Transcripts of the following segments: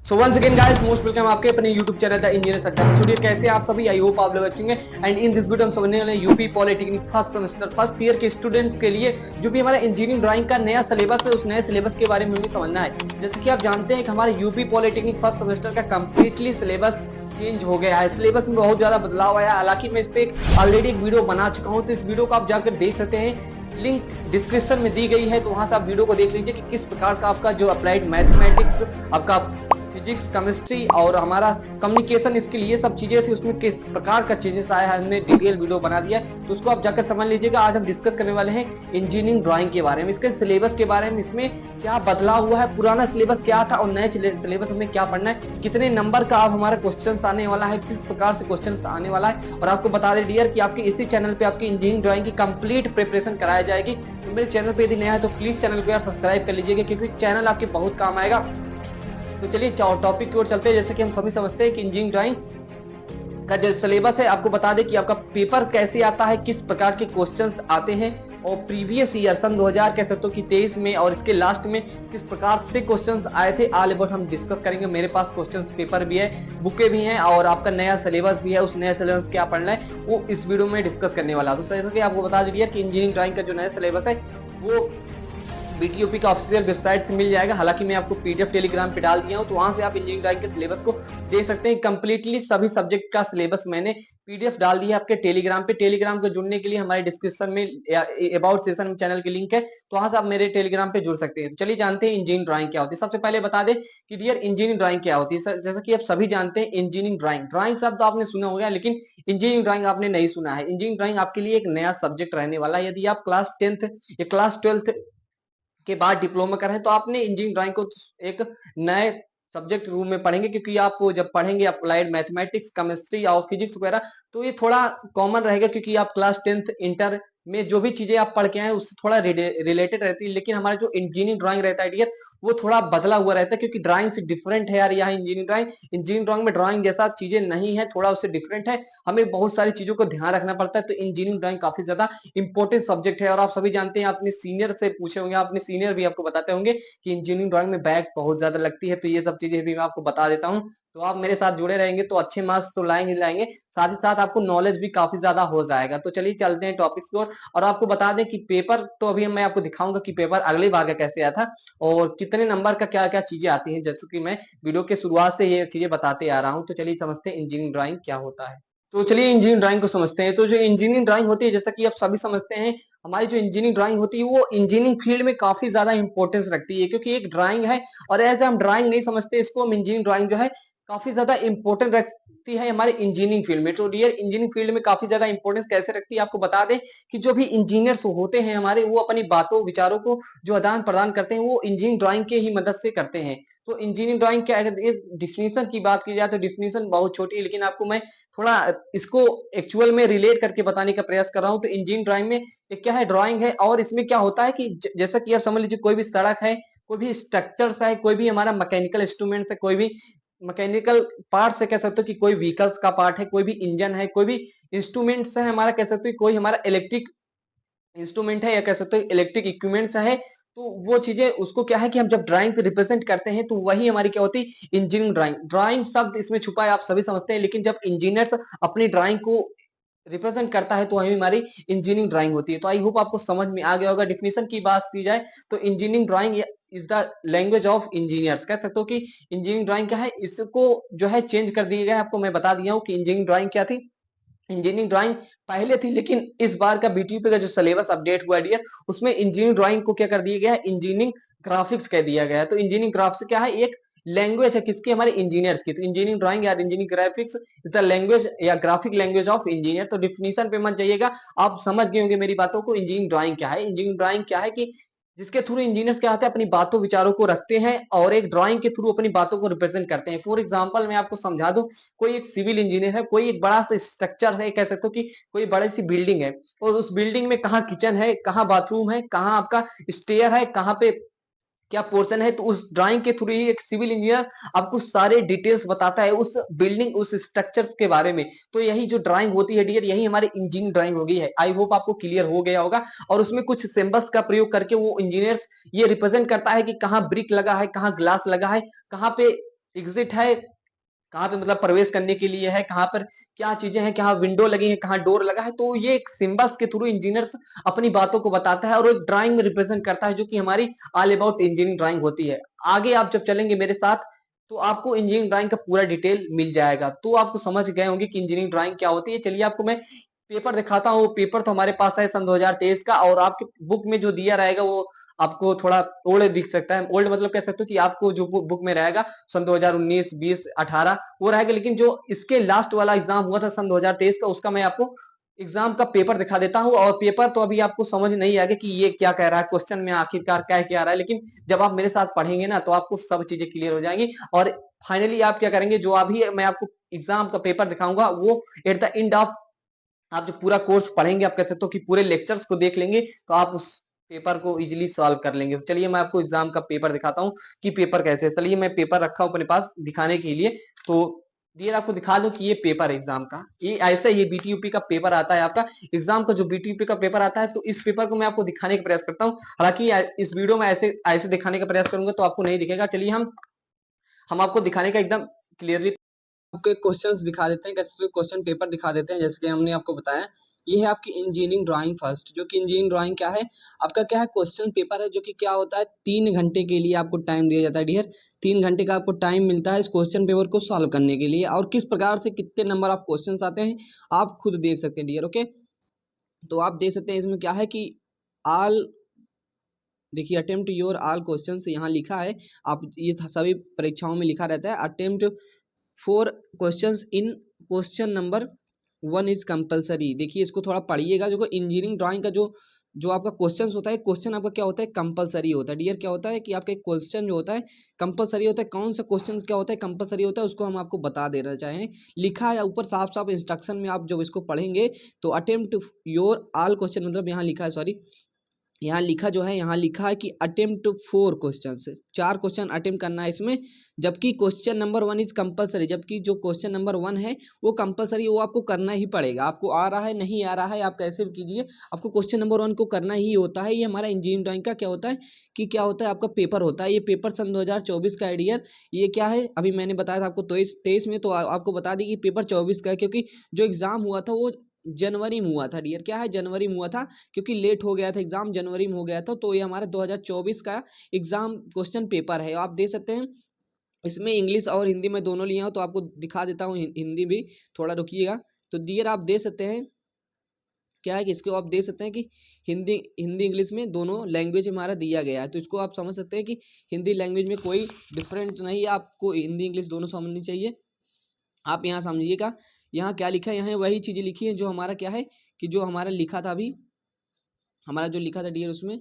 सो once again guys most welcome आपके अपने YouTube channel the engineer अड्डा में। स्टूडियो कैसे आप सभी, आई होप आप लोग अच्छे होंगे। एंड इन दिस वीडियो हम समझने वाले हैं UP polytechnic first semester first year के स्टूडेंट्स के लिए जो भी हमारा इंजीनियरिंग ड्राइंग का नया सिलेबस है, उस नए सिलेबस के बारे में हमें समझना है। जैसे कि आप जानते हैं कि हमारे यूपी पॉलिटेक्निक फर्स्ट सेमेस्टर का कंप्लीटली सिलेबस चेंज हो गया है। सिलेबस में बहुत ज्यादा बदलाव आया। हालांकि मैं इस पे ऑलरेडी एक वीडियो बना चुका हूं, तो इस वीडियो को आप जाकर देख सकते हैं। लिंक डिस्क्रिप्शन में दी गई है, तो वहां से आप वीडियो को देख लीजिए कि किस प्रकार का आपका जो अप्लाइड मैथमेटिक्स, आपका फिजिक्स, केमिस्ट्री और हमारा कम्युनिकेशन स्किल, ये सब चीजें थी, उसमें किस प्रकार का चेंजेस आया है, हमने डिटेल वीडियो बना दिया है, तो उसको आप जाकर समझ लीजिएगा। आज हम डिस्कस करने वाले हैं इंजीनियरिंग ड्राइंग के बारे में, इसके सिलेबस के बारे में, इसमें क्या बदलाव हुआ है, पुराना सिलेबस क्या था और नए सिलेबस में क्या पढ़ना है, कितने नंबर का अब हमारा क्वेश्चन आने वाला है, किस प्रकार से क्वेश्चन आने वाला है। और आपको बता दें डियर कि आपके इसी चैनल पे आपकी इंजीनियरिंग ड्राइंग की कंप्लीट प्रिपरेशन कराई जाएगी। तो मेरे चैनल पे यदि नया है तो प्लीज चैनल को यार सब्सक्राइब कर लीजिएगा, क्योंकि चैनल आपके बहुत काम आएगा। तो चलिए टॉपिक की ओर चलते हैं। जैसे कि हम सभी समझते हैं कि इंजीनियरिंग ड्राइंग का जो सिलेबस है, आपको बता दें कि आपका पेपर कैसे आता है, किस प्रकार के क्वेश्चंस आते हैं, और प्रीवियस ईयर सन 2000 कह सकते हो कि 23 में और इसके लास्ट में किस प्रकार से क्वेश्चंस आए थे, ऑल अबाउट हम डिस्कस करेंगे। मेरे पास क्वेश्चंस पेपर भी है, बुकें भी हैं, और आपका नया सिलेबस भी है। उस नया सिलेबस क्या पढ़ना है वो इस वीडियो में डिस्कस करने वाला। तो जैसा कि आपको बता दीजिए कि इंजीनियरिंग ड्राइंग का जो नया सिलेबस है वो बीटीओपी का ऑफिशियल वेबसाइट से मिल जाएगा। हालांकि मैं आपको पीडीएफ टेलीग्राम पे डाल दिया हूं, तो वहां से आप इंजीनियरिंग ड्राइंग के सिलेबस को देख सकते हैं। कंप्लीटली सभी सब्जेक्ट का सिलेबस मैंने पीडीएफ डाल दिया है आपके टेलीग्राम पे। टेलीग्राम को जुड़ने के लिए हमारे डिस्क्रिप्शन में अबाउट सेशन चैनल की लिंक है, तो वहां से आप मेरे टेलीग्राम पे जुड़ सकते हैं। तो चलिए जानते हैं इंजीनियरिंग ड्राइंग क्या होती है। सबसे पहले बता दें कि डियर इंजीनियरिंग ड्राइंग क्या होती है। जैसा कि आप सभी जानते हैं इंजीनियरिंग ड्राइंग ड्राइंग शब्द तो आपने सुना होगा, लेकिन इंजीनियरिंग ड्राइंग आपने नहीं सुना है। इंजीनियरिंग ड्राइंग आपके लिए एक नया सब्जेक्ट रहने वाला है। यदि आप क्लास 10th या क्लास 12th के बाद डिप्लोमा कर रहे हैं, तो आपने इंजीनियरिंग ड्राइंग को एक नए सब्जेक्ट रूम में पढ़ेंगे, क्योंकि आप जब पढ़ेंगे अप्लाइड मैथमेटिक्स, केमिस्ट्री और फिजिक्स वगैरह, तो ये थोड़ा कॉमन रहेगा, क्योंकि आप क्लास 10th इंटर में जो भी चीजें आप पढ़ के आए उससे थोड़ा रिलेटेड रहती है। लेकिन हमारा जो इंजीनियरिंग ड्राइंग रहता है डियर, वो थोड़ा बदला हुआ रहता है, क्योंकि ड्राइंग से डिफरेंट है यार। यहाँ इंजीनियरिंग ड्राइंग में ड्राइंग जैसा चीजें नहीं है, थोड़ा उससे डिफरेंट है। हमें बहुत सारी चीजों को ध्यान रखना पड़ता है। तो इंजीनियरिंग ड्राइंग काफी ज्यादा इंपॉर्टेंट सब्जेक्ट है। और आप सभी जानते हैं, अपने सीनियर से पूछे होंगे, अपने सीनियर भी आपको बताते होंगे कि इंजीनियरिंग ड्राइंग में बैक बहुत ज्यादा लगती है। तो ये सब चीजें भी मैं आपको बता देता हूँ। तो आप मेरे साथ जुड़े रहेंगे तो अच्छे मार्क्स तो लाएंगे लाएंगे, साथ ही साथ आपको नॉलेज भी काफी ज्यादा हो जाएगा। तो चलिए चलते हैं टॉपिक्स की ओर। और आपको बता दें कि पेपर तो अभी मैं आपको दिखाऊंगा कि पेपर अगले बार का कैसे आया था और कितने नंबर का क्या क्या चीजें आती हैं, जैसे कि मैं वीडियो के शुरुआत से ये चीजें बताते आ रहा हूँ। तो चलिए समझते हैं इंजीनियरिंग ड्राइंग क्या होता है। तो चलिए इंजीनियरिंग ड्राइंग को समझते हैं। तो जो इंजीनियरिंग ड्राइंग होती है, जैसा कि आप सभी समझते हैं, हमारी जो इंजीनियरिंग ड्राइंग होती है वो इंजीनियरिंग फील्ड में काफी ज्यादा इंपॉर्टेंस रखती है, क्योंकि एक ड्राइंग है और एज हम ड्राइंग नहीं समझते इसको, हम इंजीनियरिंग ड्राइंग जो है काफी ज्यादा इंपॉर्टेंट रखती है हमारे इंजीनियरिंग फील्ड में। तो डियर इंजीनियरिंग फील्ड में काफी ज्यादा इंपॉर्टेंस कैसे रखती है, आपको बता दें कि जो भी इंजीनियर्स होते हैं हमारे, वो अपनी बातों विचारों को जो आदान प्रदान करते हैं वो इंजीनियरिंग ड्राइंग के ही मदद से करते हैं। तो इंजीनियरिंग ड्राइंग क्या है, अगर डिफिनेशन की बात की जाए तो डिफिनेशन बहुत छोटी है, लेकिन आपको मैं थोड़ा इसको एक्चुअल में रिलेट करके बताने का प्रयास कर रहा हूँ। तो इंजीनियरिंग ड्राइंग में एक क्या है, ड्राइंग है, और इसमें क्या होता है कि जैसा कि आप समझ लीजिए कोई भी सड़क है, कोई भी स्ट्रक्चर्स है, कोई भी हमारा मैकेनिकल इंस्ट्रूमेंट्स है, कोई भी मैकेनिकल पार्ट से कह सकते हो कि कोई व्हीकल्स का पार्ट है, कोई भी इंजन है, कोई भी इंस्ट्रूमेंट्स है हमारा, कह सकते हो कोई हमारा इलेक्ट्रिक इंस्ट्रूमेंट है, या कह सकते हो इलेक्ट्रिक इक्विपमेंट्स है। तो वो चीजें उसको क्या है कि हम जब ड्राइंग पे रिप्रेजेंट करते हैं तो वही हमारी क्या होती है, इंजीनियरिंग ड्राइंग। ड्राइंग शब्द इसमें छुपा है, आप सभी समझते हैं, लेकिन जब इंजीनियर्स अपनी ड्राइंग को रिप्रेजेंट करता है तो वही हमारी इंजीनियरिंग ड्राइंग होती है। तो आई होप आपको समझ में आ गया होगा। डिफिनेशन की बात की जाए तो engineering drawing is the language of engineers, कह सकते हो कि इंजीनियरिंग ड्राइंग क्या है, इसको जो है चेंज कर दिया गया है। आपको मैं बता दिया हूँ कि इंजीनियरिंग ड्राइंग क्या थी। इंजीनियरिंग ड्राइंग पहले थी, लेकिन इस बार का बीटीपी का जो सिलेबस अपडेट हुआ डियर, उसमें इंजीनियरिंग ड्राइंग को क्या कर दिया गया है, इंजीनियरिंग ग्राफिक्स कह दिया गया है। तो इंजीनियरिंग ग्राफिक्स क्या है, एक लैंग्वेज है किसकी, हमारे इंजीनियर्स की। तो इंजीनियरिंग ड्राइंग या engineering graphics is the language या ग्राफिक लैंग्वेज ऑफ इंजीनियर। तो डिफिनेशन पे मत जाइएगा, आप समझ गए होंगे मेरी बातों को। इंजीनियरिंग ड्राइंग क्या है, इंजीनियरिंग ड्राइंग क्या है कि जिसके थ्रू इंजीनियर्स क्या होते हैं, अपनी बातों विचारों को रखते हैं और एक ड्राइंग के थ्रू अपनी बातों को रिप्रेजेंट करते हैं। फॉर एग्जांपल मैं आपको समझा दूं, कोई एक सिविल इंजीनियर है, कोई एक बड़ा सा स्ट्रक्चर है, कह सकते हो कि कोई बड़ी सी बिल्डिंग है, और उस बिल्डिंग में कहाँ किचन है, कहाँ बाथरूम है, कहाँ आपका स्टेयर है, कहाँ पे क्या पोर्शन है, तो उस ड्राइंग के थ्रू ही एक सिविल इंजीनियर आपको सारे डिटेल्स बताता है उस बिल्डिंग, उस स्ट्रक्चर के बारे में। तो यही जो ड्राइंग होती है डियर, यही हमारी इंजीनियरिंग ड्राइंग होगी है। आई होप आपको क्लियर हो गया होगा। और उसमें कुछ सिंबल्स का प्रयोग करके वो इंजीनियर्स ये रिप्रेजेंट करता है कि कहाँ ब्रिक लगा है, कहाँ ग्लास लगा है, कहाँ पे एग्जिट है, कहाँ पे मतलब प्रवेश करने के लिए है, कहाँ पर क्या चीजें हैं, कहाँ विंडो लगी है, कहाँ डोर लगा है। तो ये एक सिंबल्स के थ्रू इंजीनियर्स अपनी बातों को बताता है और एक ड्राइंग में रिप्रेजेंट करता है, जो कि हमारी ऑल अबाउट इंजीनियरिंग ड्राइंग होती है। आगे आप जब चलेंगे मेरे साथ तो आपको इंजीनियरिंग ड्राइंग का पूरा डिटेल मिल जाएगा, तो आपको समझ गए होंगे कि इंजीनियरिंग ड्राइंग क्या होती है। चलिए आपको मैं पेपर दिखाता हूँ। पेपर तो हमारे पास है सन 2023 का, और आपके बुक में जो दिया रहेगा वो आपको थोड़ा ओल्ड दिख सकता है। ओल्ड मतलब कह सकते हो कि आपको जो बुक में रहेगा सन 2019, 20, 18 वो रहेगा। लेकिन जो इसके लास्ट वाला एग्जाम हुआ था सन 2023 का, उसका मैं आपको एग्जाम का पेपर दिखा देता हूँ। और पेपर तो अभी आपको समझ नहीं आएगा कि ये क्या कह रहा है, क्वेश्चन में आखिरकार क्या क्या आ रहा है, लेकिन जब आप मेरे साथ पढ़ेंगे ना तो आपको सब चीजें क्लियर हो जाएंगी। और फाइनली आप क्या करेंगे, जो अभी मैं आपको एग्जाम का पेपर दिखाऊंगा वो एट द एंड ऑफ आप जो पूरा कोर्स पढ़ेंगे, आप कह सकते हो कि पूरे लेक्चर्स को देख लेंगे, तो आप उस पेपर को इजीली सॉल्व कर लेंगे। तो चलिए मैं आपको एग्जाम का पेपर दिखाता हूँ कि पेपर कैसे है। चलिए मैं पेपर रखा हूँ अपने पास दिखाने के लिए। तो डियर आपको दिखा दूं कि ये पेपर है एग्जाम का, ये ऐसे ये बीटीयूपी का पेपर आता है आपका एग्जाम का। जो बीटीयूपी का पेपर आता है, तो इस पेपर को मैं आपको दिखाने का प्रयास करता हूँ। हालांकि इस वीडियो में ऐसे ऐसे दिखाने का प्रयास करूंगा तो आपको नहीं दिखेगा। चलिए हम आपको दिखाने का एकदम क्लियरली आपके क्वेश्चंस दिखा देते हैं, कैसे क्वेश्चन पेपर दिखा देते हैं। जैसे कि हमने आपको बताया, ये है आपकी इंजीनियरिंग ड्राइंग फर्स्ट, जो कि इंजीनियरिंग ड्राइंग क्या है आपका, क्या है क्वेश्चन पेपर है, जो कि क्या होता है 3 घंटे के लिए आपको टाइम दिया जाता है डियर। 3 घंटे का आपको टाइम मिलता है इस क्वेश्चन पेपर को सॉल्व करने के लिए, और किस प्रकार से कितने नंबर ऑफ क्वेश्चन आते हैं आप खुद देख सकते हैं डियर। ओके, तो आप देख सकते हैं इसमें क्या है कि ऑल, देखिए अटेम्प्ट योर ऑल क्वेश्चन यहाँ लिखा है। आप ये सभी परीक्षाओं में लिखा रहता है, attempt 4 questions in question number 1 is compulsory. देखिए इसको थोड़ा पढ़िएगा। जो इंजीनियरिंग ड्राइंग का जो जो आपका क्वेश्चन होता है, क्वेश्चन आपका क्या होता है कंपलसरी होता है डियर। क्या होता है कि आपका एक क्वेश्चन जो होता है कंपलसरी होता है। कौन सा क्वेश्चन क्या होता है कंपलसरी होता है, उसको हम आपको बता देना चाहें। लिखा है ऊपर साफ साफ इंस्ट्रक्शन में, आप जब इसको पढ़ेंगे तो अटेम्प्ट योर ऑल क्वेश्चन, मतलब यहाँ लिखा है, सॉरी यहाँ लिखा जो है, यहाँ लिखा है कि अटेम्प्ट 4 क्वेश्चन, 4 क्वेश्चन अटेम्प्ट करना है इसमें। जबकि क्वेश्चन नंबर 1 इज कंपलसरी, जबकि जो क्वेश्चन नंबर 1 है वो कंपलसरी, वो आपको करना ही पड़ेगा। आपको आ रहा है नहीं आ रहा है आप कैसे भी कीजिए, आपको क्वेश्चन नंबर 1 को करना ही होता है। ये हमारा इंजीनियरिंग ड्राइंग का क्या होता है कि क्या होता है आपका पेपर होता है। ये पेपर सन 2024 का है डियर। ये क्या है अभी मैंने बताया था आपको 23 में, तो आपको बता दी कि पेपर 24 का है, क्योंकि जो एग्जाम हुआ था वो जनवरी में हुआ था डियर। क्या है जनवरी में हुआ था, क्योंकि लेट हो गया था एग्जाम, जनवरी में हो गया था। तो ये हमारा 2024 का एग्जाम क्वेश्चन पेपर है। आप देख सकते हैं इसमें इंग्लिश और हिंदी में दोनों लिए हो, तो आपको दिखा देता हूँ हिंदी भी, थोड़ा रुकिएगा। तो डियर आप देख सकते हैं क्या है कि इसको आप देख सकते हैं कि हिंदी हिंदी इंग्लिश में दोनों लैंग्वेज हमारा दिया गया है। तो इसको आप समझ सकते हैं कि हिंदी लैंग्वेज में कोई डिफरेंट नहीं है, आपको हिंदी इंग्लिश दोनों समझनी चाहिए। आप यहाँ समझिएगा, यहाँ क्या लिखा है, यहाँ वही चीज़ें लिखी है जो हमारा क्या है कि जो हमारा लिखा था अभी, हमारा जो लिखा था डियर उसमें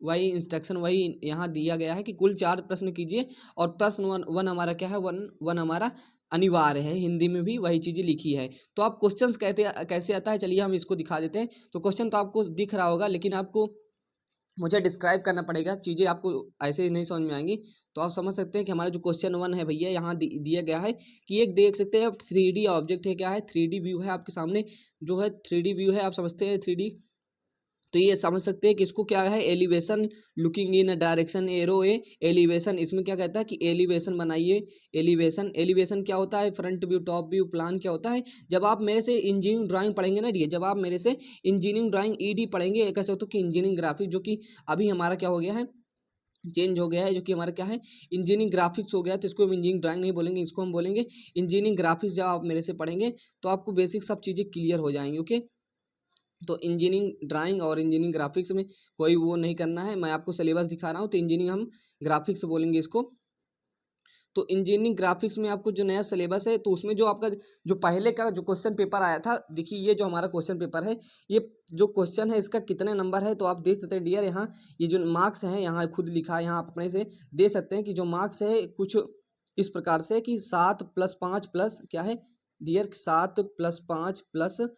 वही इंस्ट्रक्शन वही यहाँ दिया गया है कि कुल 4 प्रश्न कीजिए। और प्रश्न वन हमारा क्या है, वन वन हमारा अनिवार्य है, हिंदी में भी वही चीज़ें लिखी है। तो आप क्वेश्चंस कहते कैसे आता है, चलिए हम इसको दिखा देते हैं। तो क्वेश्चन तो आपको दिख रहा होगा, लेकिन आपको मुझे डिस्क्राइब करना पड़ेगा, चीज़ें आपको ऐसे ही नहीं समझ में आएंगी। तो आप समझ सकते हैं कि हमारा जो क्वेश्चन 1 है भैया, यहाँ दिया गया है कि एक देख सकते हैं आप 3D ऑब्जेक्ट है, क्या है 3D व्यू है आपके सामने, जो है 3D व्यू है, आप समझते हैं 3D। तो ये समझ सकते हैं कि इसको क्या है elevation, looking in direction arrow A elevation. इसमें क्या कहता है कि एलिवेशन बनाइए। एलिवेशन, एलिवेशन क्या होता है, front view, top view, plan क्या होता है। जब आप मेरे से इंजीनियरिंग ड्राइंग पढ़ेंगे ना ये, जब आप मेरे से इंजीनियरिंग ड्राइंग ईडी पढ़ेंगे, कह सकते हो कि इंजीनियरिंग ग्राफिक, जो कि अभी हमारा क्या हो गया है चेंज हो गया है, जो कि हमारा क्या है इंजीनियरिंग ग्राफिक्स हो गया। तो इसको हम इंजीनियरिंग ड्राइंग नहीं बोलेंगे, इसको हम बोलेंगे इंजीनियरिंग ग्राफिक्स। जब आप मेरे से पढ़ेंगे तो आपको बेसिक सब चीज़ें क्लियर हो जाएंगी। ओके, तो इंजीनियरिंग ड्राइंग और इंजीनियरिंग ग्राफिक्स में कोई वो नहीं करना है। मैं आपको सिलेबस दिखा रहा हूँ, तो इंजीनियरिंग हम ग्राफिक्स बोलेंगे इसको। तो इंजीनियरिंग ग्राफिक्स में आपको जो नया सिलेबस है, तो उसमें जो आपका जो पहले का जो क्वेश्चन पेपर आया था, देखिए ये जो हमारा क्वेश्चन पेपर है, ये जो क्वेश्चन है इसका कितने नंबर है, तो आप देख सकते हैं डियर। यहाँ ये जो मार्क्स हैं यहाँ खुद लिखा है, यहाँ आप अपने से दे सकते हैं कि जो मार्क्स है कुछ इस प्रकार से कि 7+5 प्लस क्या है डियर, 7+5+6,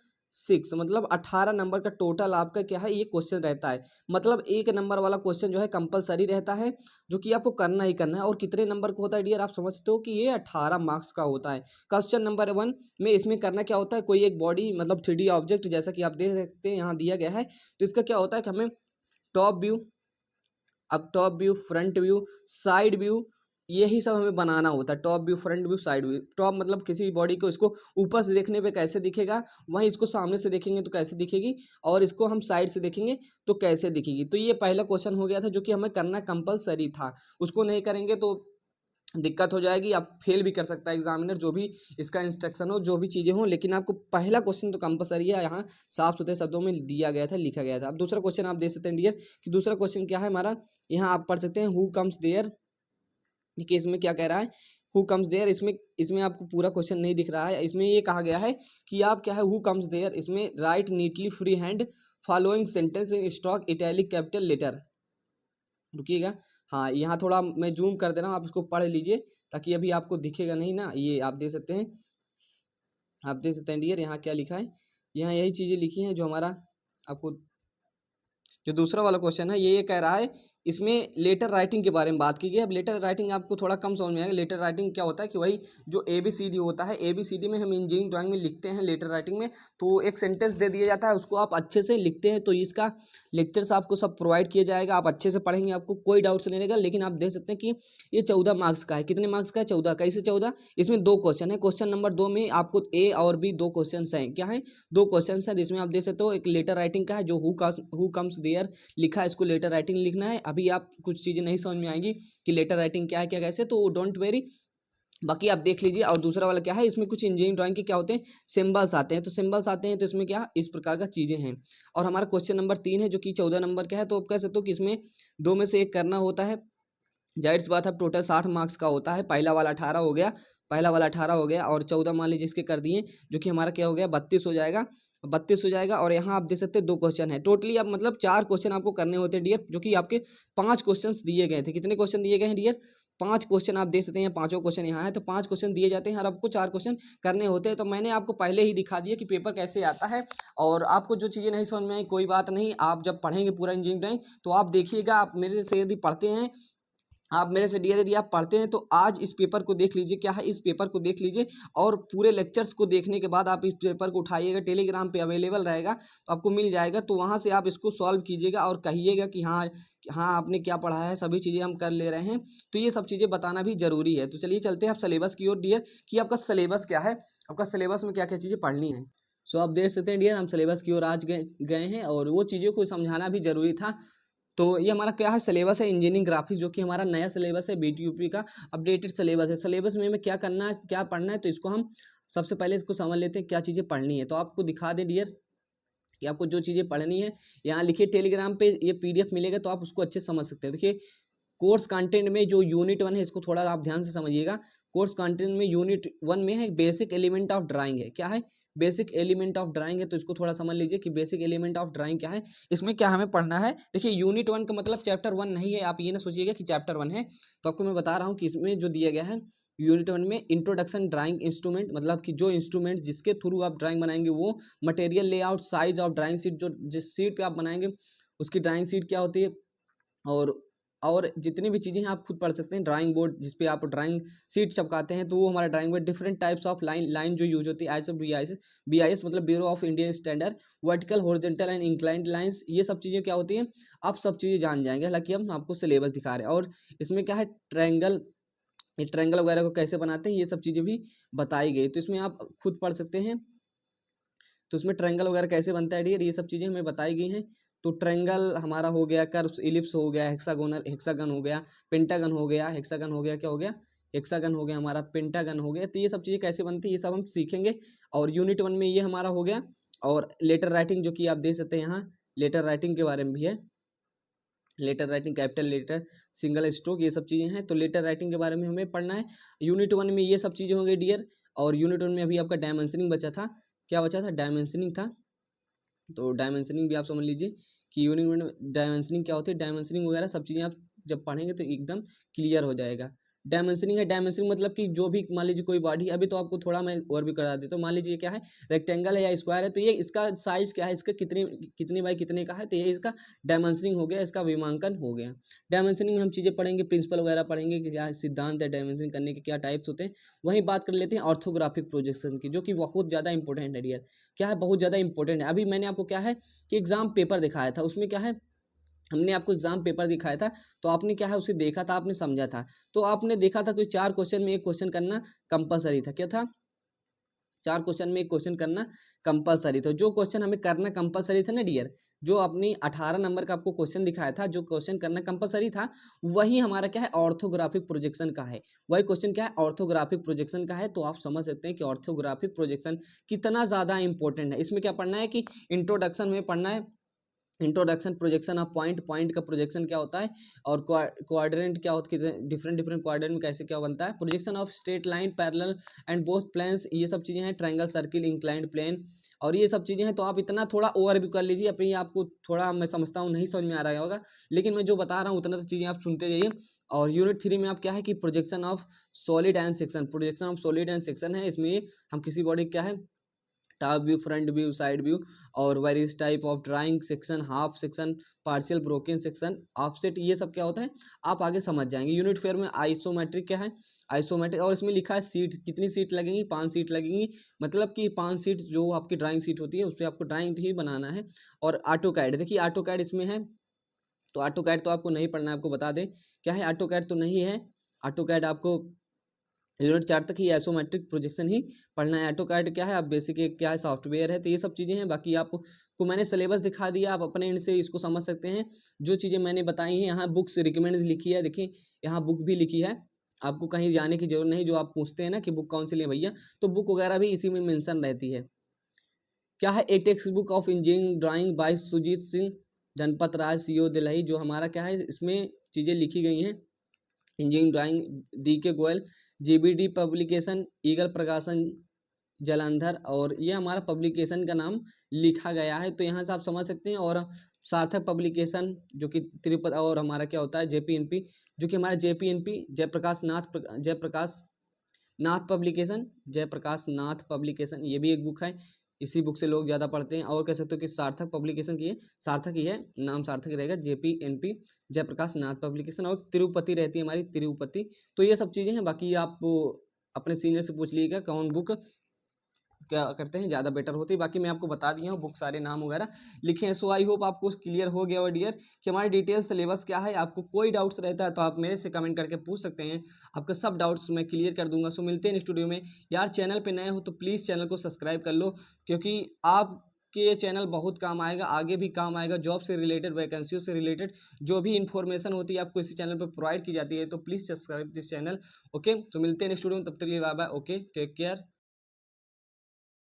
मतलब 18 नंबर का टोटल आपका क्या है ये क्वेश्चन रहता है। मतलब 1 नंबर वाला क्वेश्चन जो है कंपलसरी रहता है, जो कि आपको करना ही करना है। और कितने नंबर का होता है डियर, आप समझते हो कि ये 18 मार्क्स का होता है। क्वेश्चन नंबर 1 में इसमें करना क्या होता है, कोई एक बॉडी मतलब 3D ऑब्जेक्ट, जैसा कि आप देख सकते हैं यहाँ दिया गया है। तो इसका क्या होता है कि हमें टॉप व्यू, अब top view, front view, side view, यही सब हमें बनाना होता है, top view, front view, side view. Top मतलब किसी भी बॉडी को इसको ऊपर से देखने पे कैसे दिखेगा, वहीं इसको सामने से देखेंगे तो कैसे दिखेगी, और इसको हम साइड से देखेंगे तो कैसे दिखेगी। तो ये पहला क्वेश्चन हो गया था जो कि हमें करना कंपलसरी था। उसको नहीं करेंगे तो दिक्कत हो जाएगी, आप फेल भी कर सकता है एग्जामिनर, जो भी इसका इंस्ट्रक्शन हो, जो भी चीज़ें हों। लेकिन आपको पहला क्वेश्चन तो कंपलसरी है, यहाँ साफ सुथरे शब्दों में दिया गया था, लिखा गया था। अब दूसरा क्वेश्चन आप देख सकते हैं डियर कि दूसरा क्वेश्चन क्या है हमारा, यहाँ आप पढ़ सकते हैं हु कम्स देयर। देखिए इसमें क्या कह रहा है, हु कम्स देयर। इसमें इसमें आपको पूरा क्वेश्चन नहीं दिख रहा है। इसमें ये कहा गया है कि आप क्या है, हु कम्स देयर, इसमें write neatly free hand following sentence in stock italic capital letter. रुकिएगा, हाँ यहाँ थोड़ा मैं जूम कर दे रहा हूँ, आप इसको पढ़ लीजिए ताकि अभी आपको दिखेगा नहीं ना। ये आप देख सकते हैं, आप देख सकते हैं डियर यहाँ क्या लिखा है, यहाँ यही चीज़ें लिखी हैं जो हमारा आपको, जो दूसरा वाला क्वेश्चन है ये कह रहा है, इसमें लेटर राइटिंग के बारे में बात की गई। अब लेटर राइटिंग आपको थोड़ा कम समझ में आएगा। लेटर राइटिंग क्या होता है कि वही जो ABCD होता है, ABCD में हम इंजीनियरिंग ड्राइंग में लिखते हैं, लेटर राइटिंग में तो एक सेंटेंस दे दिया जाता है, उसको आप अच्छे से लिखते हैं। तो इसका लेक्चर्स आपको सब प्रोवाइड किया जाएगा, आप अच्छे से पढ़ेंगे, आपको कोई डाउट्स नहीं रहेगा। लेकिन आप देख सकते हैं कि ये 14 मार्क्स का है। कितने मार्क्स का है? 14। कैसे 14? इसमें 2 क्वेश्चन है। क्वेश्चन नंबर 2 में आपको A और B 2 क्वेश्चन हैं। क्या है? 2 क्वेश्चन हैं, जिसमें आप देख सकते हो एक लेटर राइटिंग का है जो हु कम्स देयर लिखा है, इसको लेटर राइटिंग लिखना है। अभी आप कुछ चीज़ें नहीं समझ में आएंगी कि लेटर राइटिंग क्या है, क्या कैसे, तो डोंट वेरी, बाकी आप देख लीजिए। और दूसरा वाला क्या है, इसमें कुछ इंजीनियरिंग ड्राइंग के क्या होते हैं, सिंबल्स आते हैं। तो सिंबल्स आते हैं तो इसमें क्या इस प्रकार का चीज़ें हैं। और हमारा क्वेश्चन नंबर 3 है जो कि 14 नंबर का है। तो आप कह सकते हो कि इसमें 2 में से एक करना होता है। जाहिर सी बात है, टोटल 60 मार्क्स का होता है। पहला वाला 18 हो गया, पहला वाला 18 हो गया, और 14 मान लीजिए इसके कर दिए, जो कि हमारा क्या हो गया, 32 हो जाएगा, 32 हो जाएगा। और यहाँ आप देख सकते हैं 2 क्वेश्चन है टोटली। अब मतलब 4 क्वेश्चन आपको करने होते हैं डियर, जो कि आपके 5 क्वेश्चन दिए गए थे। कितने क्वेश्चन दिए गए हैं डियर? 5 क्वेश्चन आप देख सकते हैं, पाँचों क्वेश्चन यहाँ है। तो 5 क्वेश्चन दिए जाते हैं और आपको 4 क्वेश्चन करने होते हैं। तो मैंने आपको पहले ही दिखा दिया कि पेपर कैसे आता है। और आपको जो चीज़ें नहीं समझ में आई कोई बात नहीं, आप जब पढ़ेंगे पूरा इंजीनियरिंग तो आप देखिएगा। आप मेरे से यदि पढ़ते हैं, आप मेरे से डियर यदि आप पढ़ते हैं तो आज इस पेपर को देख लीजिए, क्या है इस पेपर को देख लीजिए, और पूरे लेक्चर्स को देखने के बाद आप इस पेपर को उठाइएगा, टेलीग्राम पे अवेलेबल रहेगा तो आपको मिल जाएगा। तो वहाँ से आप इसको सॉल्व कीजिएगा और कहिएगा कि हाँ हाँ आपने क्या पढ़ा है, सभी चीज़ें हम कर ले रहे हैं। तो ये सब चीज़ें बताना भी जरूरी है। तो चलिए चलते हैं आप सिलेबस की ओर डियर, कि आपका सिलेबस क्या है, आपका सिलेबस में क्या क्या चीज़ें पढ़नी है। सो आप देख सकते हैं डियर, हम सिलेबस की ओर आज गए हैं, और वो चीज़ों को समझाना भी जरूरी था। तो ये हमारा क्या है, सिलेबस है इंजीनियरिंग ग्राफिक्स, जो कि हमारा नया सिलेबस है, BTUP का अपडेटेड सिलेबस है। सिलेबस में हमें क्या करना है, क्या पढ़ना है, तो इसको हम सबसे पहले इसको समझ लेते हैं क्या चीज़ें पढ़नी है। तो आपको दिखा दे डियर कि आपको जो चीज़ें पढ़नी है, यहाँ लिखिए टेलीग्राम पे ये PDF मिलेगा, तो आप उसको अच्छे से समझ सकते हैं। देखिए कोर्स कंटेंट में जो यूनिट 1 है, इसको थोड़ा आप ध्यान से समझिएगा। कोर्स कंटेंट में यूनिट 1 में है बेसिक एलिमेंट ऑफ ड्राइंग है। क्या है? बेसिक एलिमेंट ऑफ ड्राइंग है। तो इसको थोड़ा समझ लीजिए कि बेसिक एलिमेंट ऑफ ड्राइंग क्या है, इसमें क्या हमें पढ़ना है। देखिए यूनिट 1 का मतलब चैप्टर 1 नहीं है, आप ये ना सोचिएगा कि चैप्टर 1 है। तो आपको मैं बता रहा हूँ कि इसमें जो दिया गया है यूनिट 1 में इंट्रोडक्शन ड्राइंग इंस्ट्रूमेंट, मतलब कि जो इंस्ट्रूमेंट जिसके थ्रू आप ड्राइंग बनाएंगे, वो material layout, size of drawing sheet, जो जिस शीट पे आप बनाएंगे उसकी ड्राइंग शीट क्या होती है, और और जितनी भी चीज़ें हैं आप खुद पढ़ सकते हैं। ड्राइंग बोर्ड जिस पे आप ड्राइंग शीट चिपकाते हैं, तो वो हमारा drawing board. Different types of line जो यूज होती है, एज BIS मतलब bureau of Indian standard, vertical, horizontal and inclined lines, ये सब चीज़ें क्या होती हैं आप सब चीज़ें जान जाएंगे। हालांकि हम आपको सिलेबस दिखा रहे हैं। और इसमें क्या है, ट्रायंगल, ये ट्रायंगल वगैरह को कैसे बनाते हैं, ये सब चीज़ें भी बताई गई। तो इसमें आप खुद पढ़ सकते हैं। तो इसमें ट्रायंगल वगैरह कैसे बनता है डियर, ये सब चीज़ें हमें बताई गई हैं। तो ट्रायंगल हमारा हो गया, कर्व्स, इलिप्स हो गया, हेक्सागन हो गया, पेंटागन हो गया, हेक्सागन हो गया, क्या हो गया, हेक्सागन हो गया हमारा, पेंटागन हो गया। तो ये सब चीज़ें कैसे बनती है ये सब हम सीखेंगे। और यूनिट 1 में ये हमारा हो गया। और लेटर राइटिंग जो कि आप देख सकते हैं यहाँ, लेटर राइटिंग के बारे में भी है। Letter writing, capital letter, single stroke, ये सब चीज़ें हैं। तो लेटर राइटिंग के बारे में हमें पढ़ना है। यूनिट 1 में ये सब चीज़ें होंगी डियर। और यूनिट 1 में अभी आपका डायमेंशनिंग बचा था। क्या बचा था? डायमेंशनिंग था। तो डायमेंशनिंग भी आप समझ लीजिए कि यूनिट में डायमेंशनिंग क्या होती है। डायमेंशनिंग वगैरह सब चीज़ें आप जब पढ़ेंगे तो एकदम क्लियर हो जाएगा। डायमेंशनिंग है, डायमेंशनिंग मतलब कि जो भी मान लीजिए कोई बॉडी, अभी तो आपको थोड़ा मैं और भी करा देता हूँ। मान लीजिए क्या है, रेक्टेंगल है या स्क्वायर है, तो ये इसका साइज क्या है, इसका कितने कितने बाई कितने का है, तो ये इसका डायमेंशनिंग हो गया, इसका विमांकन हो गया। डायमेंशनिंग में हम चीज़ें पढ़ेंगे, प्रिंसिपल वगैरह पढ़ेंगे कि क्या सिद्धांत है डायमेंशनिंग करने के, क्या टाइप्स होते हैं। वहीं बात कर लेते हैं ऑर्थोग्राफिक प्रोजेक्शन की, जो कि बहुत ज़्यादा इंपॉर्टेंट है डियर। क्या है, बहुत ज़्यादा इंपॉर्टेंट है। अभी मैंने आपको क्या है कि एग्जाम पेपर दिखाया था, उसमें क्या है हमने आपको एग्जाम पेपर दिखाया था, तो आपने क्या है उसे देखा था, आपने समझा था, तो आपने देखा था कि 4 क्वेश्चन में 1 क्वेश्चन करना कंपलसरी था। क्या था? 4 क्वेश्चन में 1 क्वेश्चन करना कंपलसरी था। जो क्वेश्चन हमें करना कंपलसरी था ना डियर, जो अपनी 18 नंबर का आपको क्वेश्चन दिखाया था, जो क्वेश्चन करना कंपलसरी था, वही हमारा क्या है, ऑर्थोग्राफिक प्रोजेक्शन का है। वही क्वेश्चन क्या है, ऑर्थोग्राफिक प्रोजेक्शन का है। तो आप समझ सकते हैं कि ऑर्थोग्राफिक प्रोजेक्शन कितना ज़्यादा इंपॉर्टेंट है। इसमें क्या पढ़ना है कि इंट्रोडक्शन में पढ़ना है, introduction, projection of point, point का प्रोजेक्शन क्या होता है, और क्वाड्रेंट क्या होता है, डिफरेंट डिफरेंट क्वाड्रेंट में कैसे क्या बनता है, projection of straight line, parallel and both planes, ये सब चीज़ें हैं, ट्रायंगल, सर्किल, इंक्लाइंड प्लेन, और ये सब चीज़ें हैं। तो आप इतना थोड़ा ओवरव्यू कर लीजिए अपनी, आपको थोड़ा मैं समझता हूँ नहीं समझ में आ रहा होगा, लेकिन मैं जो बता रहा हूँ उतना तो चीज़ें आप सुनते जाइए। और यूनिट 3 में आप क्या है कि projection of solid and section, projection of solid and section है। इसमें हम किसी बॉडी क्या है, top view, front view, side view, और various type of drawing section, half section, partial broken section, offset, ये सब क्या होता है आप आगे समझ जाएंगे। यूनिट 4 में आइसोमेट्रिक क्या है, आइसोमेट्रिक, और इसमें लिखा है सीट, कितनी सीट लगेंगी, 5 सीट लगेंगी, मतलब कि 5 सीट जो आपकी ड्राइंग सीट होती है उस पर आपको ड्राइंग ही बनाना है। और ऑटो कैड, देखिए ऑटो कैड इसमें है, तो ऑटो कैड तो आपको नहीं पढ़ना है, आपको बता दें क्या है, ऑटो कैड तो नहीं है। ऑटो कैड आपको यूनिट 4 तक ही आइसोमेट्रिक प्रोजेक्शन ही पढ़ना है। ऑटोकैड क्या है, आप बेसिक एक क्या है सॉफ्टवेयर है, तो ये सब चीज़ें हैं। बाकी आपको मैंने सिलेबस दिखा दिया, आप अपने एंड से इसको समझ सकते हैं। जो चीज़ें मैंने बताई हैं, यहाँ बुक्स रिकमेंड लिखी है, देखिए यहाँ बुक भी लिखी है, आपको कहीं जाने की जरूरत नहीं। जो आप पूछते हैं ना कि बुक कौन सी लें भैया, तो बुक वगैरह भी इसी में मेंशन रहती है। क्या है, a text book of engineering drawing by Sujit Singh, Janpat Raj, Co Delhi, जो हमारा क्या है इसमें चीज़ें लिखी गई हैं। इंजीनियरिंग ड्राइंग डी के गोयल, जीबीडी पब्लिकेशन, ईगल प्रकाशन, जलंधर, और ये हमारा पब्लिकेशन का नाम लिखा गया है। तो यहाँ से आप समझ सकते हैं। और सार्थक पब्लिकेशन जो कि तिरुपति, और हमारा क्या होता है जेपीएनपी, जो कि हमारा जेपीएनपी जयप्रकाश नाथ पब्लिकेशन, जयप्रकाश नाथ पब्लिकेशन, ये भी एक बुक है। इसी बुक से लोग ज़्यादा पढ़ते हैं। और कह सकते हो कि सार्थक पब्लिकेशन की है, सार्थक ही है, नाम सार्थक ही रहेगा, जेपीएनपी, जयप्रकाश नाथ पब्लिकेशन। और तिरुपति रहती है हमारी, तिरुपति। तो ये सब चीज़ें हैं। बाकी आप अपने सीनियर से पूछ लीजिएगा कौन बुक क्या करते हैं ज़्यादा बेटर होती है। बाकी मैं आपको बता दिया हूँ बुक सारे नाम वगैरह लिखे हैं। सो आई होप आपको क्लियर हो गया और डियर कि हमारे डिटेल सिलेबस क्या है। आपको कोई डाउट्स रहता है तो आप मेरे से कमेंट करके पूछ सकते हैं, आपके सब डाउट्स मैं क्लियर कर दूंगा। सो मिलते हैं स्टूडियो में। यार चैनल पे नए हो तो प्लीज़ चैनल को सब्सक्राइब कर लो, क्योंकि आप कि ये चैनल बहुत काम आएगा, आगे भी काम आएगा। जॉब से रिलेटेड, वैकेंसियों से रिलेटेड जो भी इन्फॉर्मेशन होती है आपको इसी चैनल पर प्रोवाइड की जाती है। तो please subscribe this channel. Okay, तो मिलते हैं नेक्स्ट वीडियो में, तब तक के लिए bye bye. Okay, take care.